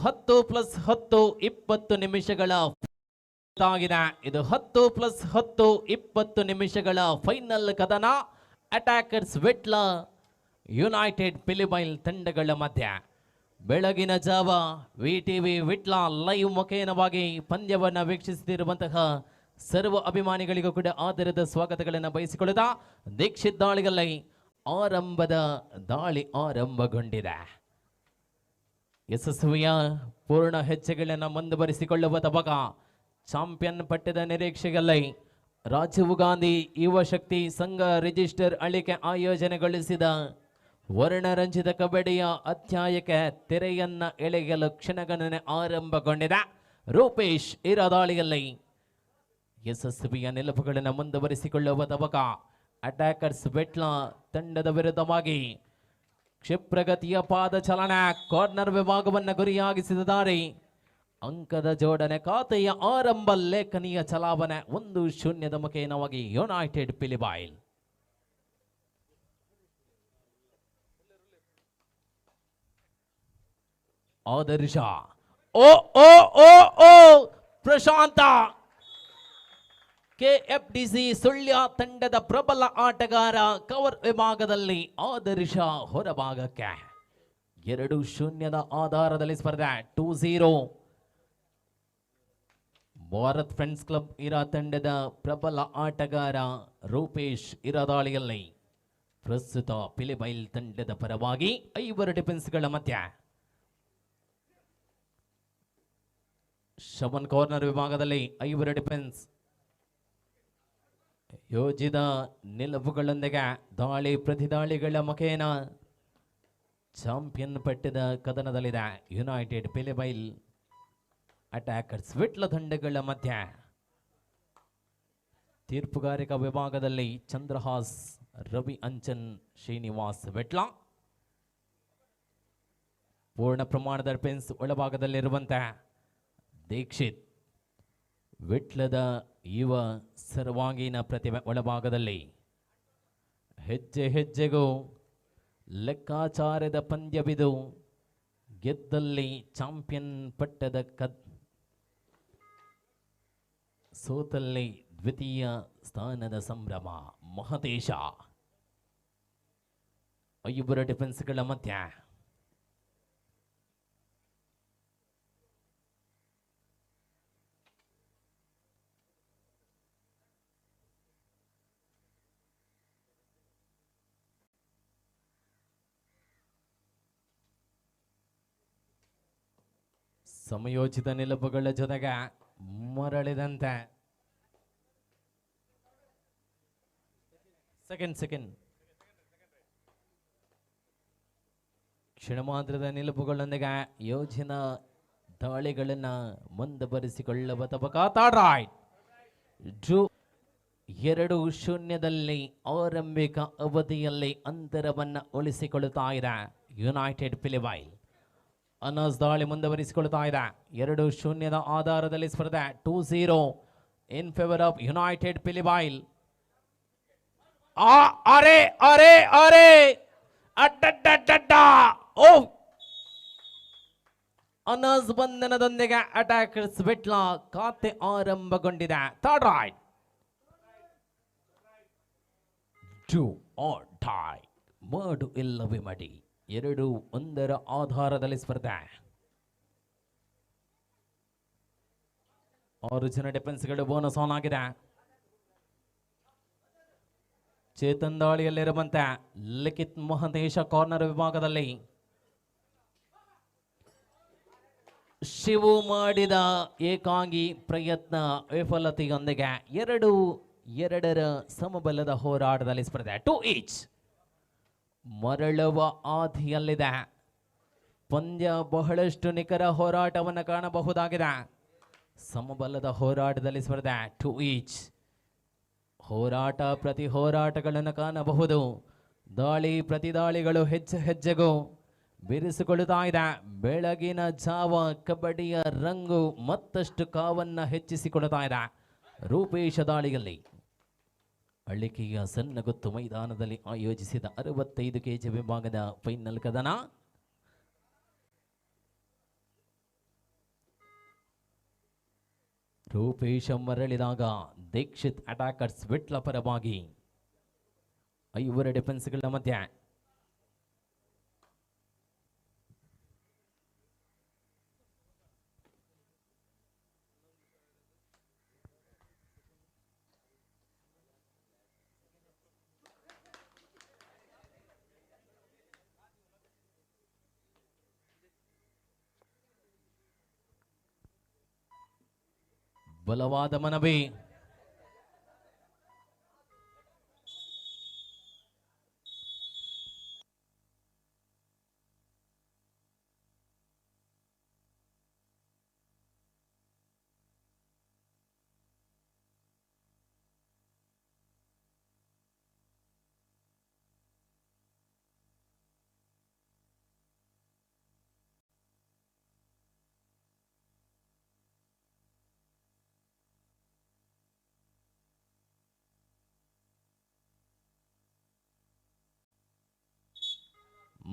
10+10 20 ನಿಮಿಷಗಳ ಆಗಿದೆ. ಇದು 10+10 20 ನಿಮಿಷಗಳ ಫೈನಲ್ ಕದನ. ಅಟ್ಯಾಕರ್ಸ್ ವಿಟ್ಲ ಯುನೈಟೆಡ್ ಪಿಲಿಬೈಲ್ ತಂಡಗಳ ಮಧ್ಯೆ ಬೆಳಗಿನ ಜಾವ ವಿಟಿವಿ ವಿಟ್ಲ ಲೈವ್ ಮುಖೇನವಾಗಿ ಪಂದ್ಯವನ್ನು ವೀಕ್ಷಿಸುತ್ತಿರುವಂತಹ ಸರ್ವ ಅಭಿಮಾನಿಗಳಿಗೂ ಕೂಡ ಆಧಾರದ ಸ್ವಾಗತಗಳನ್ನು ಬಯಸಿಕೊಳ್ಳುತ್ತಾ ದೀಕ್ಷಿತ್ ದಾಳಿಯಲ್ಲಿ ಆರಂಭದ ದಾಳಿ ಆರಂಭಗೊಂಡಿದೆ. ಯಶಸ್ವಿಯ ಪೂರ್ಣ ಹೆಜ್ಜೆಗಳನ್ನು ಮುಂದುವರಿಸಿಕೊಳ್ಳುವ ತಬಕ ಚಾಂಪಿಯನ್ ಪಟ್ಟದ ನಿರೀಕ್ಷೆಯಲ್ಲಿ ರಾಜೀವ್ ಗಾಂಧಿ ಯುವ ಶಕ್ತಿ ಸಂಘ ರಿಜಿಸ್ಟರ್ ಅಳಿಕೆ ಆಯೋಜನೆಗೊಳಿಸಿದ ವರ್ಣರಂಜಿತ ಕಬಡ್ಡಿಯ ಅಧ್ಯಾಯಕ್ಕೆ ತೆರೆಯನ್ನ ಎಳೆಯಲು ಕ್ಷಣಗಣನೆ ಆರಂಭಗೊಂಡಿದೆ. ರೂಪೇಶ್ ಇರದಾಳಿಯಲ್ಲಿ ಯಶಸ್ವಿಯ ನಿಲುವುಗಳನ್ನು ಮುಂದುವರಿಸಿಕೊಳ್ಳುವ ತಬಕ ಅಟ್ಯಾಕರ್ಸ್ ವಿಟ್ಲ ತಂಡದ ವಿರುದ್ಧವಾಗಿ ಕ್ಷಿಪ್ರಗತಿಯ ಪಾದ ಚಲನ ಕಾರ್ನರ್ ವಿಭಾಗವನ್ನು ಗುರಿಯಾಗಿಸಿದ ದಾರಿ ಅಂಕದ ಜೋಡಣೆ ಖಾತೆಯ ಆರಂಭ ಲೇಖನೀಯ ಚಲಾವಣೆ 1-0 ಮುಖೇನವಾಗಿ ಯುನೈಟೆಡ್ ಪಿಲಿಬೈಲ್. ಆದರ್ಶ ಓ ಓ ಓ ಓ ಪ್ರಶಾಂತ ಕೆಎಫ್ಡಿಸಿ ಸುಳ್ಯ ತಂಡದ ಪ್ರಬಲ ಆಟಗಾರ ಕವರ್ ವಿಭಾಗದಲ್ಲಿ ಆದರ್ಶ ಹೊರಭಾಗಕ್ಕೆ 2-0 ಆಧಾರದಲ್ಲಿ ಸ್ಪರ್ಧೆ 2-0. ಭಾರತ್ ಫ್ರೆಂಡ್ಸ್ ಕ್ಲಬ್ ಇರ ತಂಡದ ಪ್ರಬಲ ಆಟಗಾರ ರೂಪೇಶ್ ಇರದಾಳಿಯಲ್ಲಿ ಪ್ರಸ್ತುತ ಪಿಲಿಬೈಲ್ ತಂಡದ ಪರವಾಗಿ 5 ಡಿಫೆನ್ಸ್ಗಳ ಮಧ್ಯ ಶಮನ್ ಕಾರ್ನರ್ ವಿಭಾಗದಲ್ಲಿ 5 ಡಿಫೆನ್ಸ್ ಯೋಜಿತ ನಿಲುವುಗಳೊಂದಿಗೆ ದಾಳಿ ಪ್ರತಿದಾಳಿಗಳ ಮುಖೇನ ಚಾಂಪಿಯನ್ ಪಟ್ಟದ ಕದನದಲ್ಲಿದೆ ಯುನೈಟೆಡ್ ಪಿಲಿಬೈಲ್ ಅಟ್ಯಾಕರ್ಸ್ ವಿಟ್ಲ ತಂಡಗಳ ಮಧ್ಯ. ತೀರ್ಪುಗಾರಿಕಾ ವಿಭಾಗದಲ್ಲಿ ಚಂದ್ರಹಾಸ್ ರವಿ ಅಂಚನ್ ಶ್ರೀನಿವಾಸ್ ವಿಟ್ಲ. ಪೂರ್ಣ ಪ್ರಮಾಣದ ಡಿಫೆನ್ಸ್ ಒಳಭಾಗದಲ್ಲಿರುವಂತಹ ದೀಕ್ಷಿತ್ ವಿಟ್ಲದ ಯುವ ಸರ್ವಾಂಗೀಣ ಪ್ರತಿಭೆ ಒಳಭಾಗದಲ್ಲಿ ಹೆಜ್ಜೆ ಹೆಜ್ಜೆಗೂ ಲೆಕ್ಕಾಚಾರದ ಪಂದ್ಯವಿದು ಗೆದ್ದಲ್ಲಿ ಚಾಂಪಿಯನ್ ಪಟ್ಟದ ಸೋತಲ್ಲಿ ದ್ವಿತೀಯ ಸ್ಥಾನದ ಸಂಭ್ರಮ. ಮಹತೇಶ 5 ಡಿಫೆನ್ಸ್ಗಳ ಮಧ್ಯ ಸಮಯೋಚಿತ ನಿಲುವುಗಳ ಜೊತೆಗೆ ಮರಳಿದಂತೆ ಸೆಕೆಂಡ್ ಕ್ಷಣಮಾತ್ರದ ನಿಲುವುಗಳೊಂದಿಗೆ ಯೋಜನ ದಾಳಿಗಳನ್ನು ಮುಂದುವರಿಸಿಕೊಳ್ಳುವ ತಬಕ 2-0 ಆರಂಭಿಕ ಅವಧಿಯಲ್ಲಿ ಅಂತರವನ್ನು ಉಳಿಸಿಕೊಳ್ಳುತ್ತಾ ಇದೆ ಯುನೈಟೆಡ್ ಪಿಲಿಬೈಲ್. ಅನಸ್ ದಾಳಿ ಮುಂದುವರಿಸಿಕೊಳ್ಳುತ್ತಾ ಇದೆ 2-0 ಆಧಾರದಲ್ಲಿ ಸ್ಪರ್ಧೆ 2-0 in favour of United Pilibail. ಅರೆ ಅರೆ ಅರೆ ಅಡ್ಡ ಓ ಅನಸ್ ಬಂಧನದೊಂದಿಗೆ ಅಟ್ಯಾಕರ್ಸ್ ವಿಟ್ಲ ಖಾತೆ ಆರಂಭಗೊಂಡಿದೆ. ಥರ್ಡ್ ರೈಟ್ 2 or tie ಮಾಡು ಇಲ್ಲವೇ ಮಡಿ 2-1 ಆಧಾರದಲ್ಲಿ ಸ್ಪರ್ಧೆ. 6 ಜನ ಡಿಫೆನ್ಸ್ಗಳು ಬೋನಸ್ ಆನ್ ಆಗಿದೆ. ಚೇತನ್ ದಾಳಿಯಲ್ಲಿರುವಂತೆ ಲಿಖಿತ್ ಮಹಂತೇಶ ಕಾರ್ನರ್ ವಿಭಾಗದಲ್ಲಿ ಶಿವು ಮಾಡಿದ ಏಕಾಂಗಿ ಪ್ರಯತ್ನ ವಿಫಲತೆಯೊಂದಿಗೆ 2-2 ಸಮಬಲದ ಹೋರಾಟದಲ್ಲಿ ಸ್ಪರ್ಧೆ 2 each. ಮರಳುವ ಆದಿಯಲ್ಲಿದೆ ಪಂದ್ಯ. ಬಹಳಷ್ಟು ನಿಖರ ಹೋರಾಟವನ್ನು ಕಾಣಬಹುದಾಗಿದೆ. ಸಮಬಲದ ಹೋರಾಟದಲ್ಲಿ ಸ್ಪರ್ಧೆ 2 each. ಹೋರಾಟ ಪ್ರತಿ ಹೋರಾಟಗಳನ್ನು ಕಾಣಬಹುದು. ದಾಳಿ ಪ್ರತಿ ದಾಳಿಗಳು ಹೆಜ್ಜೆ ಹೆಜ್ಜೆಗೂ ಬಿರಿಸಿಕೊಳ್ಳುತ್ತಾ ಇದೆ. ಬೆಳಗಿನ ಜಾವ ಕಬಡ್ಡಿಯ ರಂಗು ಮತ್ತಷ್ಟು ಕಾವನ್ನು ಹೆಚ್ಚಿಸಿಕೊಳ್ಳುತ್ತಾ ಇದೆ. ರೂಪೇಶ ದಾಳಿಯಲ್ಲಿ ಅಳಿಕೆಯ ಸನ್ನಗುತ್ತು ಮೈದಾನದಲ್ಲಿ ಆಯೋಜಿಸಿದ 65 kg ವಿಭಾಗದ ಫೈನಲ್ ಕದನ. ರೂಪೇಶ ಮರಳಿದಾಗ ದೀಕ್ಷಿತ್ ಅಟ್ಯಾಕರ್ಸ್ ವಿಟ್ಲ ಪರವಾಗಿ 5 ಡಿಫೆನ್ಸ್ಗಳ ಮಧ್ಯೆ ಬಲವಾದ ಮನವಿ.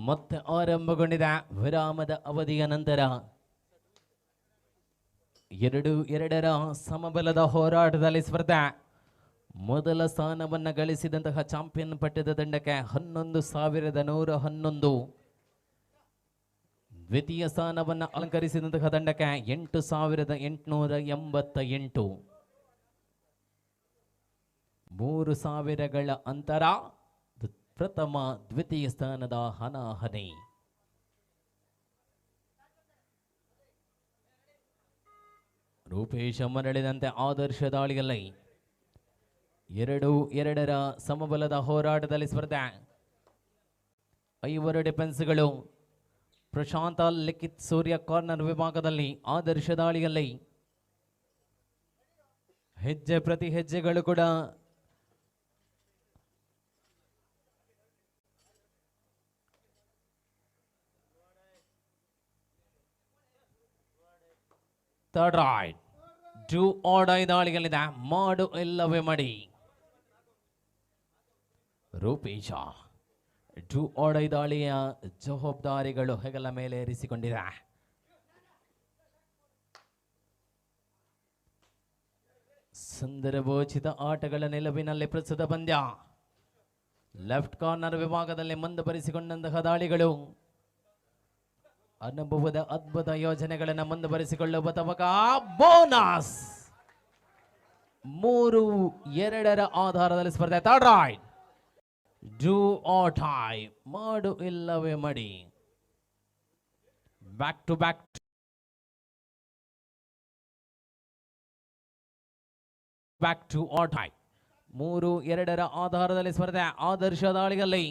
ಮತ್ತೆ ಆರಂಭಗೊಂಡಿದೆ ವಿರಾಮದ ಅವಧಿಯ ನಂತರ 2-2 ಸಮಬಲದ ಹೋರಾಟದಲ್ಲಿ ಸ್ಪರ್ಧೆ. ಮೊದಲ ಸ್ಥಾನವನ್ನು ಗಳಿಸಿದಂತಹ ಚಾಂಪಿಯನ್ ಪಟ್ಟದ ತಂಡಕ್ಕೆ 11,111. ದ್ವಿತೀಯ ಸ್ಥಾನವನ್ನು ಅಲಂಕರಿಸಿದಂತಹ ತಂಡಕ್ಕೆ 8,888. 3,000ಗಳ ಅಂತರ. ಪ್ರಥಮ ದ್ವಿತೀಯ ಸ್ಥಾನದ ಹನಾಹನಿ. ರೂಪೇಶ ಮರಳಿದಂತೆ ಆದರ್ಶ ದಾಳಿಯಲ್ಲಿ 2-2 ಸಮಬಲದ ಹೋರಾಟದಲ್ಲಿ ಸ್ಪರ್ಧೆ. 5 ಡಿಫೆನ್ಸ್ಗಳು. ಪ್ರಶಾಂತ ಲಿಖಿತ್ ಸೂರ್ಯ ಕಾರ್ನರ್ ವಿಭಾಗದಲ್ಲಿ ಆದರ್ಶ ದಾಳಿಯಲ್ಲಿ ಹೆಜ್ಜೆ ಪ್ರತಿ ಹೆಜ್ಜೆಗಳು ಕೂಡ third raid do or die ದಾಳಿಗಳಿದೆ. ಮಾಡು ಇಲ್ಲವೇ ಮಡಿ. ರೂಪೇಶ ಡೂ ಆರ್ ಡೈ ದಾಳಿಯ ಜವಾಬ್ದಾರಿಗಳು ಹೆಗಲ ಮೇಲೆ ಇರಿಸಿಕೊಂಡಿದೆ. ಸಂದರ್ಭೋಚಿತ ಆಟಗಳ ನಿಲುವಿನಲ್ಲಿ ಪ್ರಸ್ತುತ ಪಂದ್ಯ. ಲೆಫ್ಟ್ ಕಾರ್ನರ್ ವಿಭಾಗದಲ್ಲಿ ಮುಂದುವರಿಸಿಕೊಂಡಂತಹ ದಾಳಿಗಳು ಅನುಭವದ ಅದ್ಭುತ ಯೋಜನೆಗಳನ್ನು ಮುಂದುವರಿಸಿಕೊಳ್ಳುವ ತವಕ. ಬೋನಸ್ 3-2 ಆಧಾರದಲ್ಲಿ ಸ್ಪರ್ಧೆ. Third raid do or dye. ಮಾಡು ಇಲ್ಲವೇ ಮಡಿ. ಬ್ಯಾಕ್ ಟು ಬ್ಯಾಕ್ 3-2 ಆಧಾರದಲ್ಲಿ ಸ್ಪರ್ಧೆ. ಆದರ್ಶ ದಾಳಿಯಲ್ಲಿ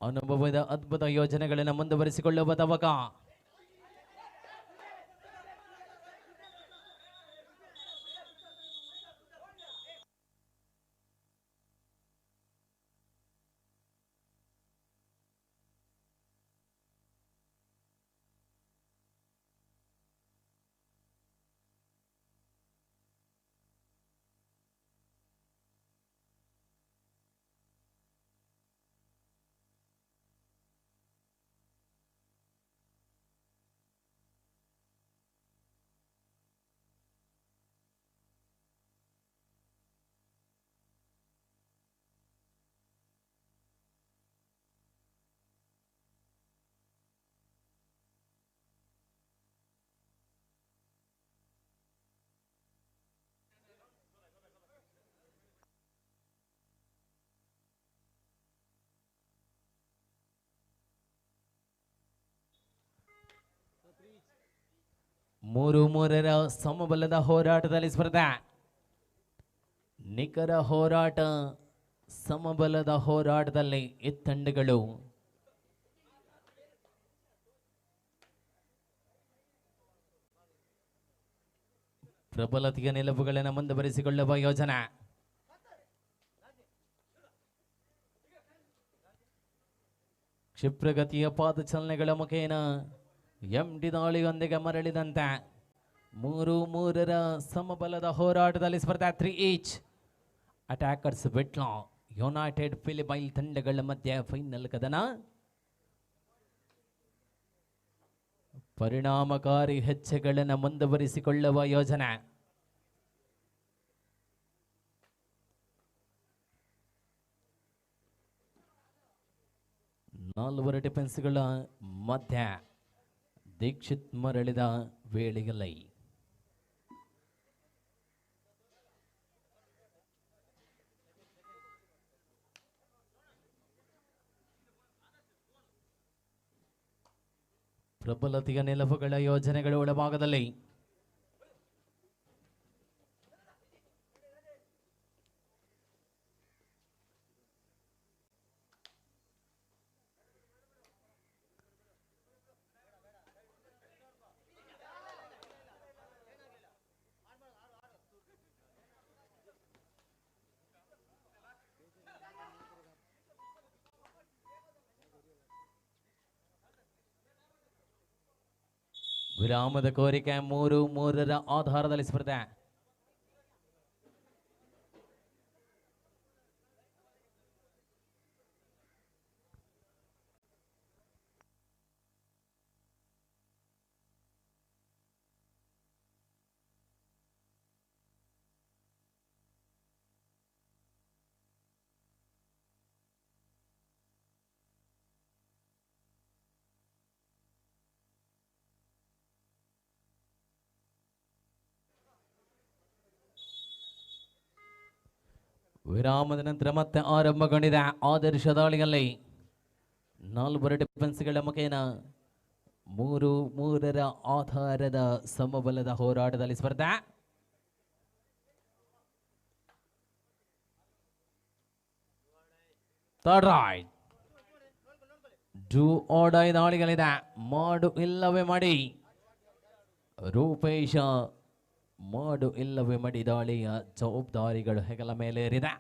ಅನುಭವದ ಅದ್ಭುತ ಯೋಜನೆಗಳನ್ನು ಮುಂದುವರಿಸಿಕೊಳ್ಳುವ ತವಕ. ಮೂರರ ಸಮಬಲದ ಹೋರಾಟದಲ್ಲಿ ಸ್ಪರ್ಧೆ. ನಿಖರ ಹೋರಾಟ. ಸಮಬಲದ ಹೋರಾಟದಲ್ಲಿ ಈ ತಂಡಗಳು ಪ್ರಬಲತೆಯ ನಿಲುವುಗಳನ್ನು ಮುಂದುವರಿಸಿಕೊಳ್ಳುವ ಯೋಜನೆ. ಕ್ಷಿಪ್ರಗತಿಯ ಪಾದಚಲನೆಗಳ ಮುಖೇನ ಎಂಟಿ ದಾಳಿಯೊಂದಿಗೆ ಮರಳಿದಂತೆ 3-3 ಸಮಬಲದ ಹೋರಾಟದಲ್ಲಿ ಸ್ಪರ್ಧೆ. 3 each. Attackers Vitla United Philippine ತಂಡಗಳ ಮಧ್ಯೆ ಫೈನಲ್ ಕದನ. ಪರಿಣಾಮಕಾರಿ ಹೆಜ್ಜೆಗಳನ್ನು ಮುಂದುವರಿಸಿಕೊಳ್ಳುವ ಯೋಜನೆ. ನಾಲ್ವರು ಡಿಫೆನ್ಸ್ಗಳ ಮಧ್ಯ ದೀಕ್ಷಿತ್ ಮರಳಿದ ವೇಳೆಯಲ್ಲಿ ಪ್ರಬಲತೆಯ ನಿಲುವುಗಳ ಯೋಜನೆಗಳ ಒಳಭಾಗದಲ್ಲಿ ವಿರಾಮದ ಕೋರಿಕೆ 3-3 ಆಧಾರದಲ್ಲಿ ಸ್ಪರ್ಧೆ. ವಿರಾಮದ ನಂತರ ಮತ್ತೆ ಆರಂಭಗೊಂಡಿದೆ ಆದರ್ಶ ದಾಳಿಯಲ್ಲಿ. 4 ಡಿಫೆನ್ಸ್ಗಳ ಮುಖೇನ 3-3 ಆಧಾರದ ಸಮಬಲದ ಹೋರಾಟದಲ್ಲಿ ಸ್ಪರ್ಧೆ. Third raid do or die ದಾಳಿಗಳಿದೆ. ಮಾಡು ಇಲ್ಲವೇ ಮಾಡಿ. ರೂಪೇಶ ಮಾಡು ಇಲ್ಲವೇ ಮಡಿ ದಾಳಿಯ ಜವಾಬ್ದಾರಿಗಳು ಹೆಗಲ ಮೇಲೆ ಏರಿದೆ.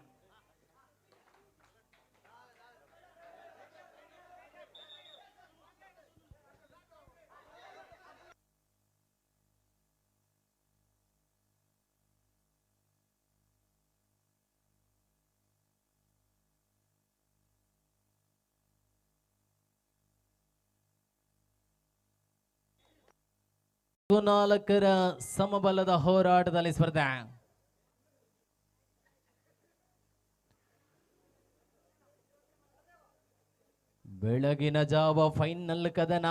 ನಾಲ್ಕರ ಸಮಬಲದ ಹೋರಾಟದಲ್ಲಿ ಸ್ಪರ್ಧೆ. ಬೆಳಗಿನ ಜಾವ ಫೈನಲ್ ಕದನ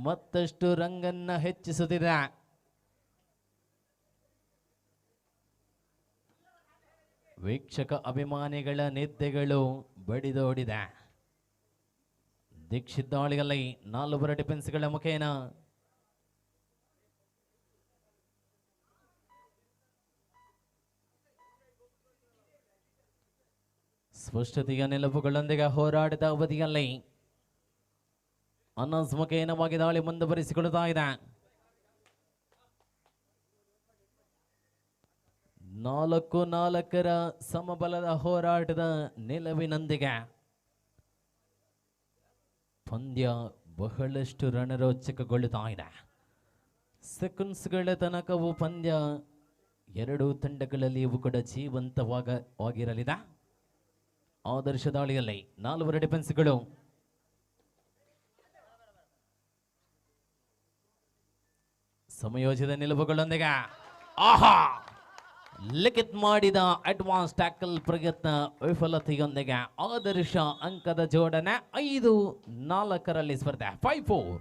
ಮತ್ತಷ್ಟು ರಂಗನ್ನ ಹೆಚ್ಚಿಸುತ್ತಿದೆ. ವೀಕ್ಷಕ ಅಭಿಮಾನಿಗಳ ನಿದ್ದೆಗಳು ಬಡಿದೋಡಿದೆ. ದೀಕ್ಷಿತ್ ದಾಳಿಯಲ್ಲಿ 4 ಡಿಫೆನ್ಸ್ಗಳ ಮುಖೇನ ಸ್ಪಷ್ಟತೆಯ ನಿಲುವುಗಳೊಂದಿಗೆ ಹೋರಾಟದ ಅವಧಿಯಲ್ಲಿ ಅನಸ್ ಮುಖೇನವಾಗಿ ದಾಳಿ ಮುಂದುವರಿಸಿಕೊಳ್ಳುತ್ತಾ ಇದೆ. 4-4 ಸಮಬಲದ ಹೋರಾಟದ ನಿಲುವಿನೊಂದಿಗೆ ಪಂದ್ಯ ಬಹಳಷ್ಟು ರಣರೋಚಕಗೊಳ್ಳುತ್ತಾ ಇದೆ. ಸೆಕೆಂಡ್ಸ್ಗಳ ತನಕವೂ ಪಂದ್ಯ ಎರಡೂ ತಂಡಗಳಲ್ಲಿಯೂ ಕೂಡ ಜೀವಂತವಾಗಿರಲಿದೆ. ಆದರ್ಶ ದಾಳಿಯಲ್ಲಿ 4 ಡಿಫೆನ್ಸ್ಗಳು ಸಮಯೋಚಿತ ನಿಲುವುಗಳೊಂದಿಗೆ ಆಹಾ ಲಿಖಿತ್ ಮಾಡಿದ ಅಡ್ವಾನ್ಸ್ ಟ್ಯಾಕಲ್ ಪ್ರಯತ್ನ ವಿಫಲತೆಯೊಂದಿಗೆ ಆದರ್ಶ ಅಂಕದ ಜೋಡಣೆ 5-4 ಸ್ಪರ್ಧೆ 5-4.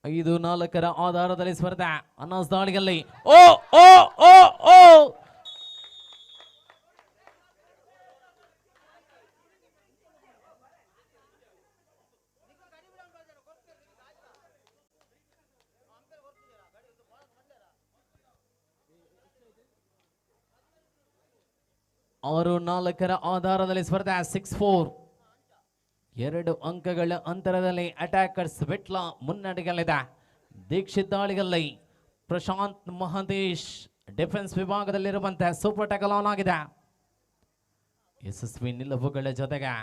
5-4 ಆಧಾರದಲ್ಲಿ ಸ್ಪರ್ಧೆ. ಅನಸ್ ದಾಳಿಯಲ್ಲಿ ಓ ಓ ಓ ಓ ಆರು 4 ಆಧಾರದಲ್ಲಿ ಸ್ಪರ್ಧೆ 6-4. 2 ಅಂಕಗಳ ಅಂತರದಲ್ಲಿ ಅಟ್ಯಾಕರ್ಸ್ ವಿಟ್ಲ ಮುನ್ನಡೆಯಲ್ಲಿದೆ. ದೀಕ್ಷಿತ್ ದಾಳಿಯಲ್ಲಿ ಪ್ರಶಾಂತ್ ಮಹದೇಶ್ ಡಿಫೆನ್ಸ್ ವಿಭಾಗದಲ್ಲಿರುವಂತಹ ಸೂಪರ್ ಟ್ಯಾಕಲ್ ಆನ್ ಆಗಿದೆ. ಯಶಸ್ವಿ ನಿಲುವುಗಳ ಜೊತೆಗೆ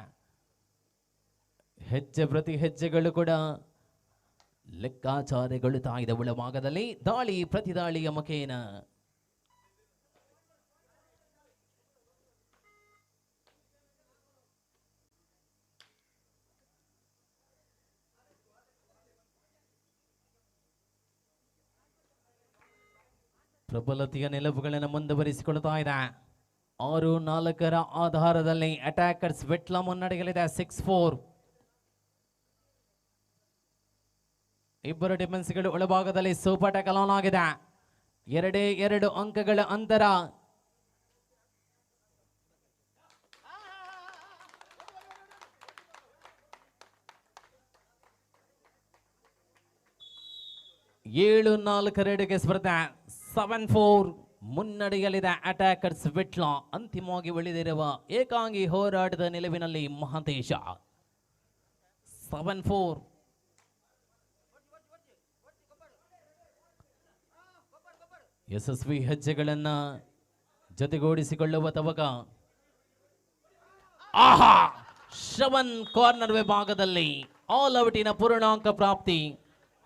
ಹೆಜ್ಜೆ ಪ್ರತಿ ಹೆಜ್ಜೆಗಳು ಕೂಡ ಲೆಕ್ಕಾಚಾರಗೊಳ್ಳುತ್ತಾ ಇದೆ. ಒಳಭಾಗದಲ್ಲಿ ದಾಳಿ ಪ್ರತಿ ದಾಳಿಯ ಮುಖೇನ ಪ್ರಬಲತೆಯ ನಿಲುವುಗಳನ್ನು ಮುಂದುವರಿಸಿಕೊಳ್ತಾ ಇದೆ. 6-4 ಆಧಾರದಲ್ಲಿ ಅಟ್ಯಾಕರ್ಸ್ ವಿಟ್ಲ ಮುನ್ನಡೆಯಲಿದೆ 6-4. ಇಬ್ಬರು ಡಿಫೆನ್ಸ್ಗಳು ಒಳಭಾಗದಲ್ಲಿ ಸೂಪರ್ ಟ್ಯಾಕಲ್ ಆನ್ ಆಗಿದೆ. 2 ಅಂಕಗಳ ಅಂತರ. ಏಳು 4 ಸ್ಪರ್ಧೆ 7-4 ಮುನ್ನಡೆಯಲಿದೆ ಅಟ್ಯಾಕರ್ಸ್ ವಿಟ್ಲ. ಅಂತಿಮವಾಗಿ ಉಳಿದಿರುವ ಏಕಾಂಗಿ ಹೋರಾಟದ ನಿಲುವಿನಲ್ಲಿ ಮಹಂತೇಶ. 7-4. ಯಶಸ್ವಿ ಹೆಜ್ಜೆಗಳನ್ನ ಜೊತೆಗೂಡಿಸಿಕೊಳ್ಳುವ ತವಕ. ಆಹಾ, ಶ್ರವಣ್ ಕಾರ್ನರ್ ವಿಭಾಗದಲ್ಲಿ ಆಲ್ ಔಟಿನ ಪೂರ್ಣಾಂಕ ಪ್ರಾಪ್ತಿ.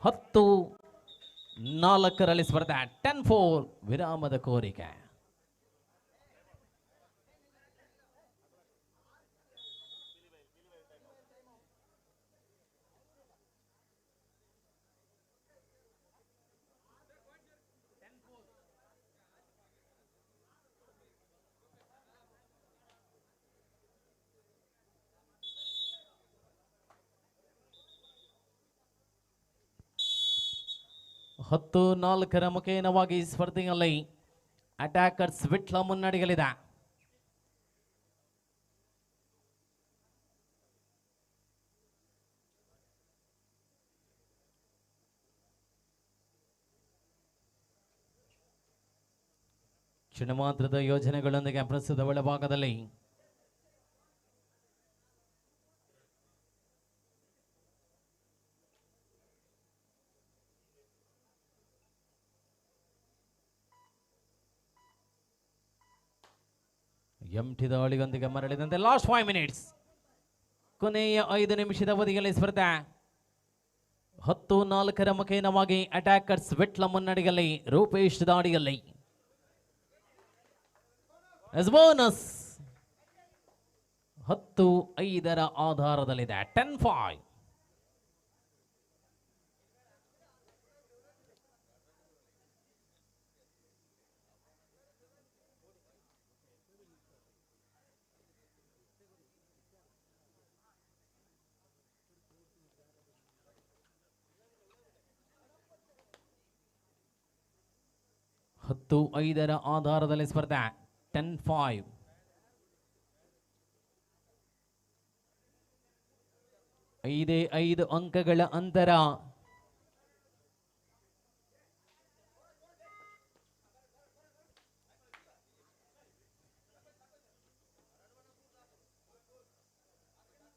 10-4 ಸ್ಪರ್ಧೆ 10-4 ವಿರಾಮದ ಕೋರಿಕೆ. ಹತ್ತು 4 ಮುಖೇನವಾಗಿ ಸ್ಪರ್ಧೆಯಲ್ಲಿ ಅಟ್ಯಾಕರ್ಸ್ ವಿಟ್ಲ ಮುನ್ನಡೆಯಲಿದೆ. ಕ್ಷಣ ಮಾತ್ರದ ಯೋಜನೆಗಳೊಂದಿಗೆ ಪ್ರಸ್ತುತ ಒಳಭಾಗದಲ್ಲಿ ಎಂಟಿ ದಾಳಿಯೊಂದಿಗೆ ಮರಳಿದಂತೆ ಲಾಸ್ಟ್ 5 ಮಿನಿಟ್ಸ್. ಕೊನೆಯ 5 ನಿಮಿಷದ ಅವಧಿಯಲ್ಲಿ ಸ್ಪರ್ಧೆ 10-4 ಮುಖೇನವಾಗಿ ಅಟ್ಯಾಕರ್ಸ್ ವಿಟ್ಲ ಮುನ್ನಡೆಯಲ್ಲಿ ರೂಪೇಶ್ ದಾಳಿಯಲ್ಲಿ ಬೋನಸ್ 10-5 ಆಧಾರದಲ್ಲಿದೆ 10-5. ಹತ್ತು 5 ಆಧಾರದಲ್ಲಿ ಸ್ಪರ್ಧೆ 10-5. 5 ಅಂಕಗಳ ಅಂತರ.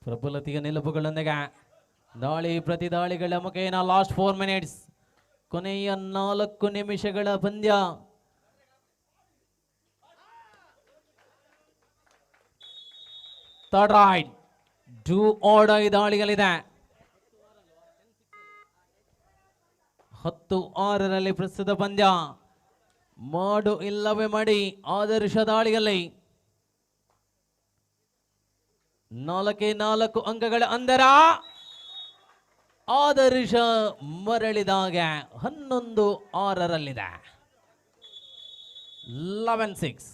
ಪ್ರಬಲತೆಯ ನಿಲುವುಗಳೊಂದಿಗೆ ದಾಳಿ ಪ್ರತಿ ದಾಳಿಗಳ ಮುಖೇನ ಲಾಸ್ಟ್ 4 ಮಿನಿಟ್ಸ್. ಕೊನೆಯ 4 ನಿಮಿಷಗಳ ಪಂದ್ಯ. Third raid do or die ದಾಳಿಗಳಿದೆ. 10-6 ಪ್ರಸ್ತುತ ಪಂದ್ಯ. ಮಾಡು ಇಲ್ಲವೇ ಮಾಡಿ ಆದರ್ಶ ದಾಳಿಯಲ್ಲಿ 4 ಅಂಕಗಳ ಅಂತರ. ಆದರ್ಶ ಮರಳಿದಾಗ 11-6 11-6.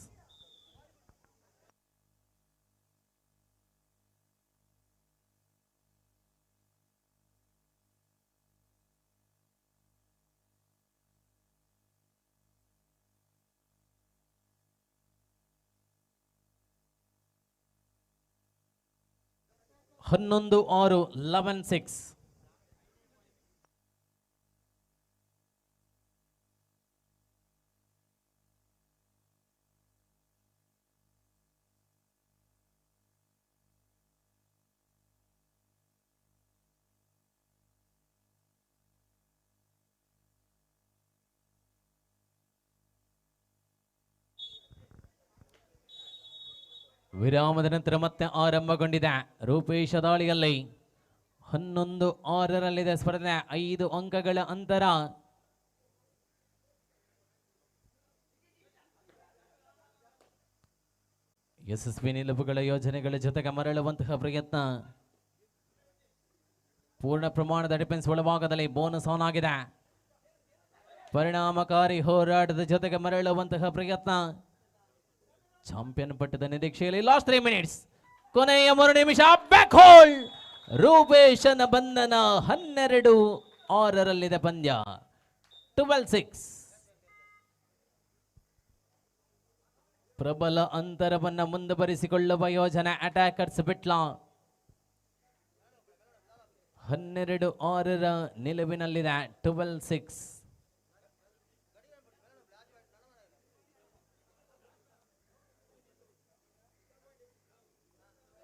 ಹನ್ನೊಂದು 6 11-6. ವಿರಾಮದ ನಂತರ ಮತ್ತೆ ಆರಂಭಗೊಂಡಿದೆ ರೂಪೇಶ ದಾಳಿಯಲ್ಲಿ. 11-6 ಸ್ಪರ್ಧೆ. 5 ಅಂಕಗಳ ಅಂತರ. ಯಶಸ್ವಿ ನಿಲುವುಗಳ ಯೋಜನೆಗಳ ಜೊತೆಗೆ ಮರಳುವಂತಹ ಪ್ರಯತ್ನ. ಪೂರ್ಣ ಪ್ರಮಾಣದ ಡಿಫೆನ್ಸ್ ಒಳಭಾಗದಲ್ಲಿ ಬೋನಸ್ ಆನ್ ಆಗಿದೆ. ಪರಿಣಾಮಕಾರಿ ಹೋರಾಟದ ಜೊತೆಗೆ ಮರಳುವಂತಹ ಪ್ರಯತ್ನ. ಚಾಂಪಿಯನ್ ಪಟ್ಟದ ನಿರೀಕ್ಷೆಯಲ್ಲಿ ಲಾಸ್ಟ್ 3 ಮಿನಿಟ್ಸ್, ಕೊನೆಯ 3 ನಿಮಿಷ. ಬ್ಯಾಕ್ ಹೋಲ್ ರೂಪೇಶನ ಬಂಧನ. 12-6 ಪಂದ್ಯ. 12-6. ಪ್ರಬಲ ಅಂತರವನ್ನ ಮುಂದುವರಿಸಿಕೊಳ್ಳುವ ಯೋಜನೆ ಅಟ್ಯಾಕರ್ಸ್ ಬಿಟ್ಲ. 12-6 ನಿಲುವಿನಲ್ಲಿದೆ. 12-6.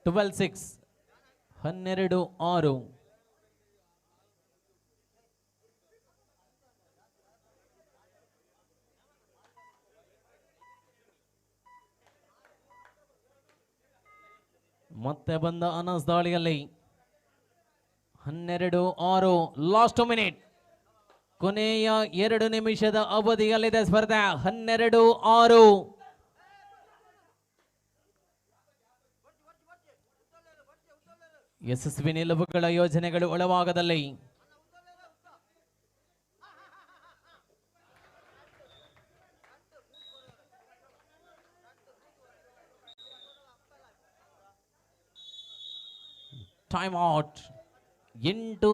12-6. 12-6. ಮತ್ತೆ ಬಂದ ಅನಸ್ ದಾಳಿಯಲ್ಲಿ 12-6. ಲಾಸ್ಟ್ ಮಿನಿಟ್, ಕೊನೆಯ 2 ನಿಮಿಷದ ಅವಧಿಯಲ್ಲಿದೆ ಸ್ಪರ್ಧೆ. 12-6. ಯಶಸ್ವಿ ನಿಲುವುಗಳ ಯೋಜನೆಗಳು ಒಳಭಾಗದಲ್ಲಿ. Time out. 8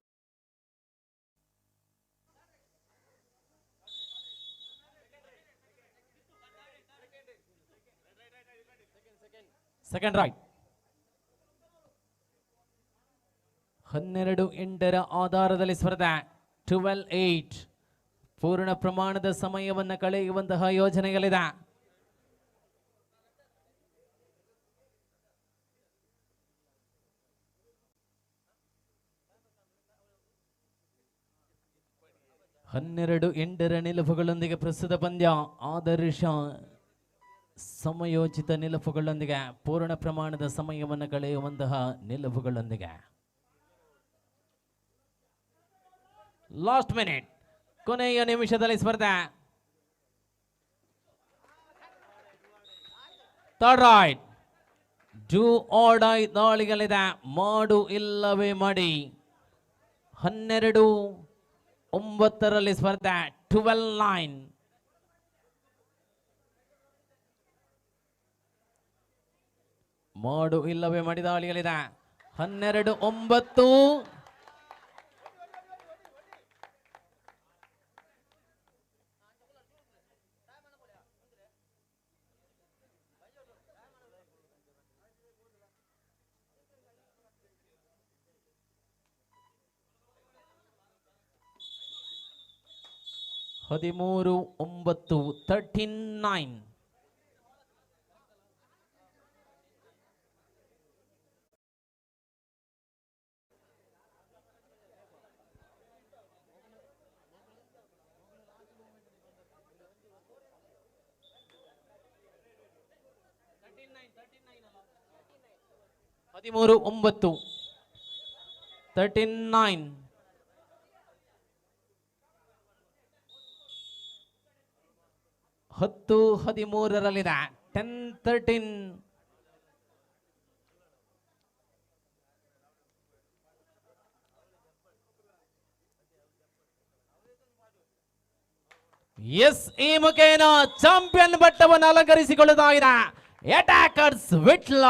second right. 12-8 ಆಧಾರದಲ್ಲಿ ಸ್ಪರ್ಧೆ. 12-8. ಪೂರ್ಣ ಪ್ರಮಾಣದ ಸಮಯವನ್ನು ಕಳೆಯುವಂತಹ ಯೋಜನೆಗಳಿದೆ. ಹನ್ನೆರಡು 8 ನಿಲುವುಗಳೊಂದಿಗೆ ಪ್ರಸ್ತುತ ಪಂದ್ಯ. ಆದರ್ಶ ಸಮಯೋಚಿತ ನಿಲುವುಗಳೊಂದಿಗೆ, ಪೂರ್ಣ ಪ್ರಮಾಣದ ಸಮಯವನ್ನು ಕಳೆಯುವಂತಹ ನಿಲುವುಗಳೊಂದಿಗೆ. ಲಾಸ್ಟ್ ಮಿನಿಟ್, ಕೊನೆಯ ನಿಮಿಷದಲ್ಲಿ ಸ್ಪರ್ಧೆ. Third raid. Do or die ದಾಳಿಗಳಿದೆ. ಮಾಡು ಇಲ್ಲವೇ ಮಾಡಿ. 12-9 ಸ್ಪರ್ಧೆ. 12-9. ಮಾಡು ಇಲ್ಲವೇ ಮಾಡಿ ದಾಳಿಗಳಿದೆ. 12-9. ಹದಿಮೂರು 9. 13-9. ಹದಿಮೂರು 9. 13-9. 10-13. 10-13. ಎಸ್, ಈ ಮುಖೇನ ಚಾಂಪಿಯನ್ ಪಟ್ಟವನ್ನು ಅಲಂಕರಿಸಿಕೊಳ್ಳುತ್ತಾ ಇದೆ ಅಟ್ಯಾಕರ್ಸ್ ವಿಟ್ಲ.